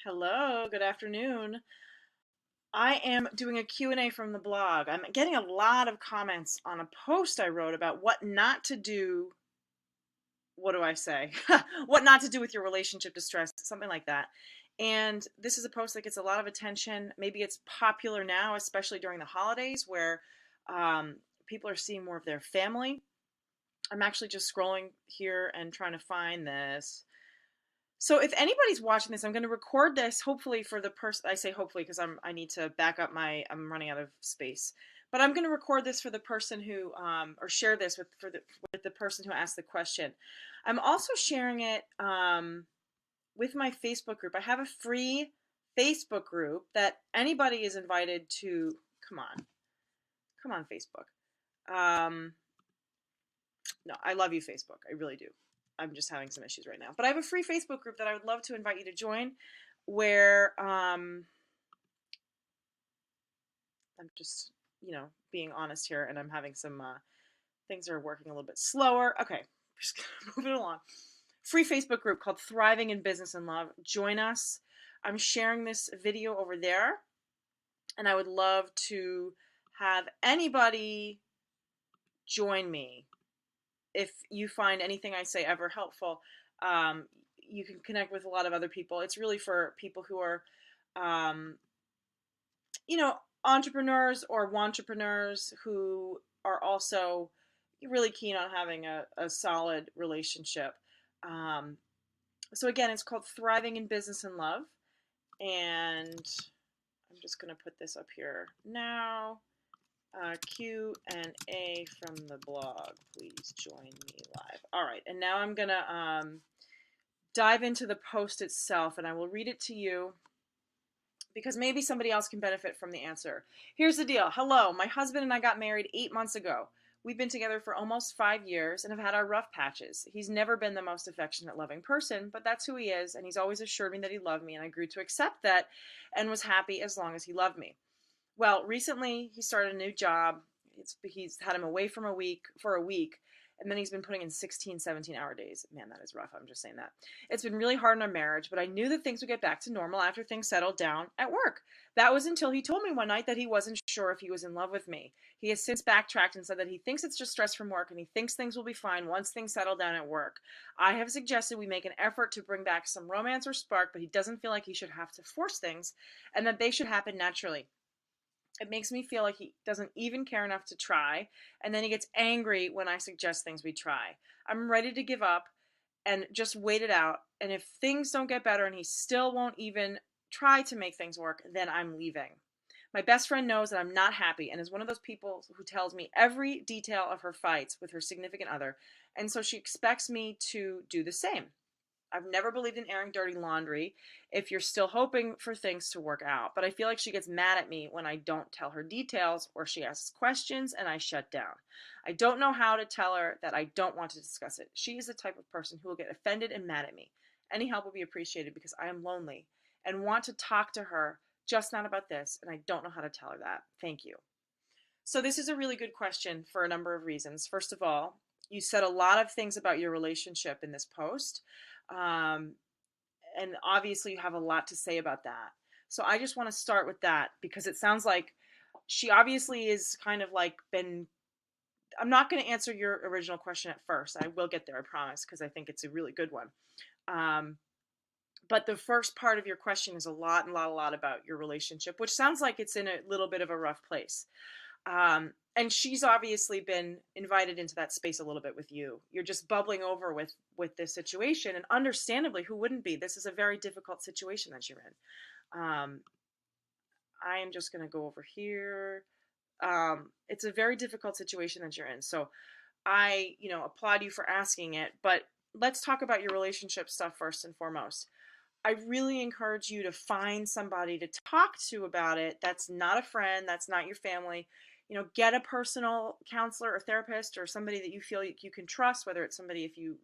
Hello, good afternoon. I am doing a Q&A from the blog. I'm getting a lot of comments on a post I wrote about what not to do. What do I say? What not to do with your relationship distress, something like that. And this is a post that gets a lot of attention. Maybe it's popular now, especially during the holidays where um, people are seeing more of their family. I'm actually just scrolling here and trying to find this. So if anybody's watching this, I'm going to record this hopefully for the person. I say hopefully because I need to back up I'm running out of space. But I'm going to record this for the person who or share this with the person who asked the question. I'm also sharing it with my Facebook group. I have a free Facebook group that anybody is invited to. Come on. Come on, Facebook. No, I love you, Facebook. I really do. I'm just having some issues right now. But I have a free Facebook group that I would love to invite you to join where I'm just, being honest here and I'm having some things are working a little bit slower. Okay, just moving along. Free Facebook group called Thriving in Business and Love. Join us. I'm sharing this video over there and I would love to have anybody join me. If you find anything I say ever helpful, you can connect with a lot of other people. It's really for people who are, um, you know, entrepreneurs or wantrepreneurs who are also really keen on having a solid relationship. Um, so again, it's called Thriving in Business and Love. And I'm just going to put this up here now. Q&A from the blog. Please join me live. All right, and now I'm gonna dive into the post itself, and I will read it to you because maybe somebody else can benefit from the answer. Here's the deal. Hello, my husband and I got married 8 months ago. We've been together for almost 5 years and have had our rough patches. He's never been the most affectionate, loving person, but that's who he is, and he's always assured me that he loved me, and I grew to accept that and was happy as long as he loved me. Well, recently he started a new job. He's had him away from for a week, and then he's been putting in 16, 17-hour days. Man, that is rough. I'm just saying that. It's been really hard in our marriage, but I knew that things would get back to normal after things settled down at work. That was until he told me one night that he wasn't sure if he was in love with me. He has since backtracked and said that he thinks it's just stress from work and he thinks things will be fine once things settle down at work. I have suggested we make an effort to bring back some romance or spark, but he doesn't feel like he should have to force things and that they should happen naturally. It makes me feel like he doesn't even care enough to try, and then he gets angry when I suggest things we try. I'm ready to give up and just wait it out, and if things don't get better and he still won't even try to make things work, then I'm leaving. My best friend knows that I'm not happy and is one of those people who tells me every detail of her fights with her significant other, and so she expects me to do the same. I've never believed in airing dirty laundry if you're still hoping for things to work out. But I feel like she gets mad at me when I don't tell her details or she asks questions and I shut down. I don't know how to tell her that I don't want to discuss it. She is the type of person who will get offended and mad at me. Any help will be appreciated because I am lonely and want to talk to her, just not about this, and I don't know how to tell her that. Thank you. So, this is a really good question for a number of reasons. First of all, you said a lot of things about your relationship in this post. Um, and obviously, you have a lot to say about that. So, I just want to start with that because it sounds like she obviously is kind of like been. I'm not going to answer your original question at first. I will get there, I promise, because I think it's a really good one. Um, but the first part of your question is a lot about your relationship, which sounds like it's in a little bit of a rough place. And she's obviously been invited into that space a little bit with you. You're just bubbling over with this situation, and understandably, who wouldn't be? This is a very difficult situation that you're in. I am just going to go over here. It's a very difficult situation that you're in. So I, applaud you for asking it, but let's talk about your relationship stuff first and foremost. I really encourage you to find somebody to talk to about it. That's not a friend, that's not your family. Get a personal counselor or therapist or somebody that you feel you can trust, whether it's somebody if you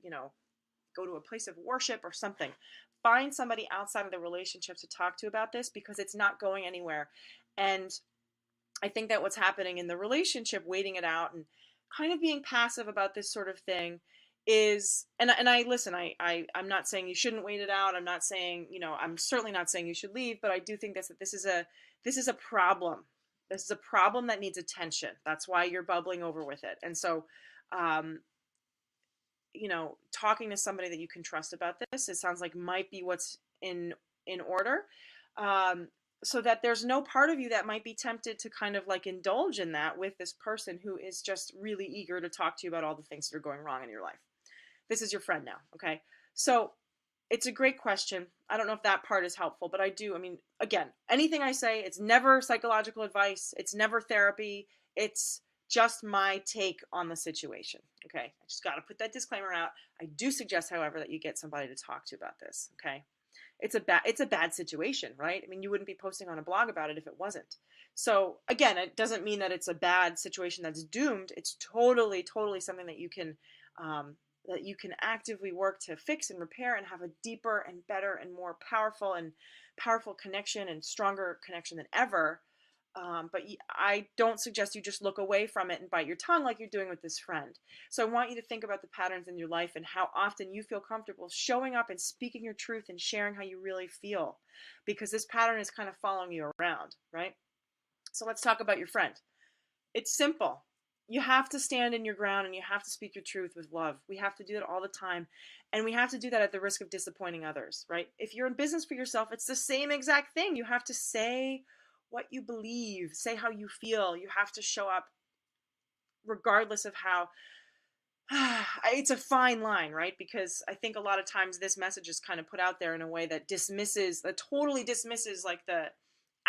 go to a place of worship or something. Find somebody outside of the relationship to talk to about this because it's not going anywhere. And I think that what's happening in the relationship, waiting it out and kind of being passive about this sort of thing, is, and I listen, I'm not saying you shouldn't wait it out. I'm not saying, I'm certainly not saying you should leave, but I do think that this is a problem. This is a problem that needs attention. That's why you're bubbling over with it. And so, um, talking to somebody that you can trust about this, it sounds like might be what's in order. Um, so that there's no part of you that might be tempted to kind of like indulge in that with this person who is just really eager to talk to you about all the things that are going wrong in your life. This is your friend now, okay? So it's a great question. I don't know if that part is helpful, but I mean, again, anything I say, it's never psychological advice, it's never therapy, it's just my take on the situation, okay? I just got to put that disclaimer out. I do suggest, however, that you get somebody to talk to about this, okay? It's a bad situation, right? I mean, you wouldn't be posting on a blog about it if it wasn't. So again, it doesn't mean that it's a bad situation that's doomed. It's totally, totally something that you can actively work to fix and repair and have a deeper and better and more powerful connection and stronger connection than ever. But I don't suggest you just look away from it and bite your tongue like you're doing with this friend. So I want you to think about the patterns in your life and how often you feel comfortable showing up and speaking your truth and sharing how you really feel, because this pattern is kind of following you around, right? So let's talk about your friend. It's simple. You have to stand in your ground and you have to speak your truth with love. We have to do that all the time. And we have to do that at the risk of disappointing others, right? If you're in business for yourself, it's the same exact thing. You have to say what you believe, say how you feel. You have to show up regardless of how. It's a fine line, right? Because I think a lot of times this message is kind of put out there in a way that totally dismisses like the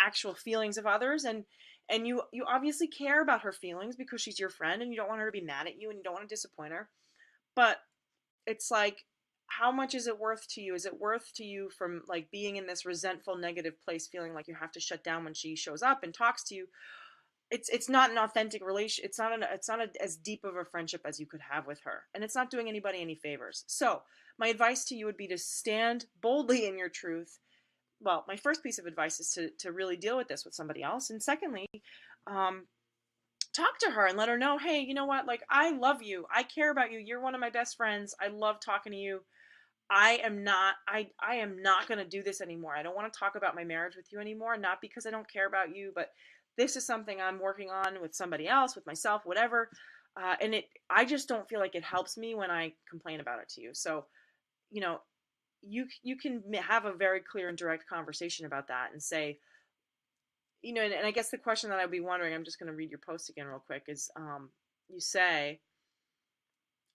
actual feelings of others, and you obviously care about her feelings because she's your friend and you don't want her to be mad at you and you don't want to disappoint her. But it's like, how much is it worth to you? Is it worth to you from like being in this resentful negative place, feeling like you have to shut down when she shows up and talks to you? It's not an authentic relation. It's not as deep of a friendship as you could have with her, and it's not doing anybody any favors. So my advice to you would be to stand boldly in your truth. Well, my first piece of advice is to really deal with this with somebody else, and secondly, um, talk to her and let her know, hey, you know what, like, I love you, I care about you, you're one of my best friends, I love talking to you. I am not going to do this anymore. I don't want to talk about my marriage with you anymore, not because I don't care about you, but this is something I'm working on with somebody else, with myself, whatever. And I just don't feel like it helps me when I complain about it to you. So, you know, you can have a very clear and direct conversation about that and say, and I guess the question that I'd be wondering, I'm just going to read your post again real quick, is you say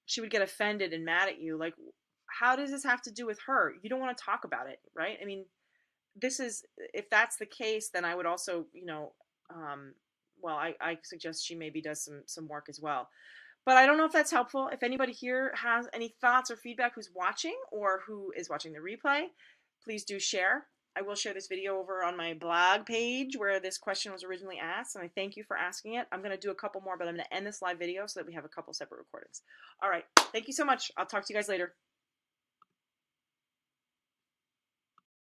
she would get offended and mad at you. Like, how does this have to do with her? You don't want to talk about it, right? I mean, if that's the case, then I would also, well, I suggest she maybe does some work as well. But I don't know if that's helpful. If anybody here has any thoughts or feedback who's watching or who is watching the replay, please do share. I will share this video over on my blog page where this question was originally asked, and I thank you for asking it. I'm going to do a couple more, but I'm going to end this live video so that we have a couple separate recordings. All right. Thank you so much. I'll talk to you guys later.